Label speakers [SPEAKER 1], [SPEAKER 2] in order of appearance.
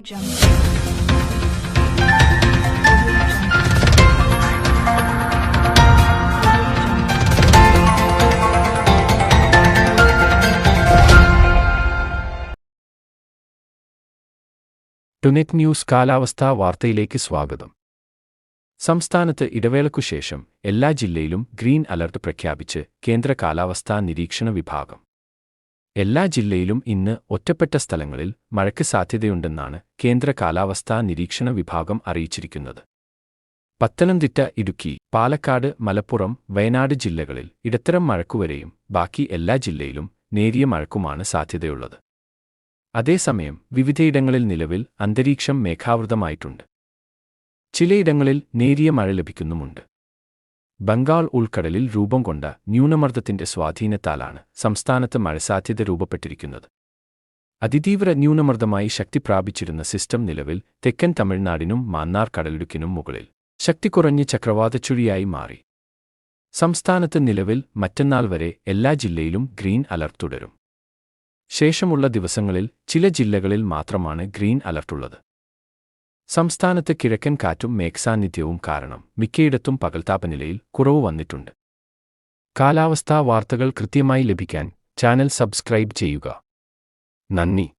[SPEAKER 1] ടുനെറ്റ് news കാലാവസ്ഥാ വാർത്തയിലേക്ക് സ്വാഗതം. സംസ്ഥാനത്ത് ഇടവേളയ്ക്കുശേഷം എല്ലാ ജില്ലയിലും ഗ്രീൻ അലർട്ട് പ്രഖ്യാപിച്ച് കേന്ദ്ര കാലാവസ്ഥാ നിരീക്ഷണ വിഭാഗം. എല്ലാ ജില്ലയിലും ഇന്ന് ഒറ്റപ്പെട്ട സ്ഥലങ്ങളിൽ മഴയ്ക്ക് സാധ്യതയുണ്ടെന്നാണ് കേന്ദ്ര കാലാവസ്ഥാ നിരീക്ഷണ വിഭാഗം അറിയിച്ചിരിക്കുന്നത്. പത്തനംതിട്ട, ഇടുക്കി, പാലക്കാട്, മലപ്പുറം, വയനാട് ജില്ലകളിൽ ഇടത്തരം മഴയ്ക്കുവരെയും ബാക്കി എല്ലാ ജില്ലയിലും നേരിയ മഴയ്ക്കുമാണ് സാധ്യതയുള്ളത്. അതേസമയം വിവിധയിടങ്ങളിൽ നിലവിൽ അന്തരീക്ഷം മേഘാവൃതമായിട്ടുണ്ട്. ചിലയിടങ്ങളിൽ നേരിയ മഴ ലഭിക്കുന്നുമുണ്ട്. ബംഗാൾ ഉൾക്കടലിൽ രൂപം കൊണ്ട ന്യൂനമർദ്ദത്തിന്റെ സ്വാധീനത്താലാണ് സംസ്ഥാനത്ത് മഴസാധ്യത രൂപപ്പെട്ടിരിക്കുന്നത്. അതിതീവ്ര ന്യൂനമർദ്ദമായി ശക്തി പ്രാപിച്ചിരുന്ന സിസ്റ്റം നിലവിൽ തെക്കൻ തമിഴ്നാടിനും മാന്നാർ കടലിടുക്കിനും മുകളിൽ ശക്തി കുറഞ്ഞ് ചക്രവാതച്ചുഴിയായി മാറി. സംസ്ഥാനത്ത് നിലവിൽ മറ്റന്നാൾ വരെ എല്ലാ ജില്ലയിലും ഗ്രീൻ അലർട്ട് തുടരും. ശേഷമുള്ള ദിവസങ്ങളിൽ ചില ജില്ലകളിൽ മാത്രമാണ് ഗ്രീൻ അലർട്ടുള്ളത്. സംസ്ഥാനത്ത് കിഴക്കൻ കാറ്റും മേഘസാന്നിധ്യവും കാരണം മിക്കയിടത്തും പകൽ താപനിലയിൽ കുറവ് വന്നിട്ടുണ്ട്. കാലാവസ്ഥാ വാർത്തകൾ കൃത്യമായി ലഭിക്കാൻ ചാനൽ സബ്സ്ക്രൈബ് ചെയ്യുക. നന്ദി.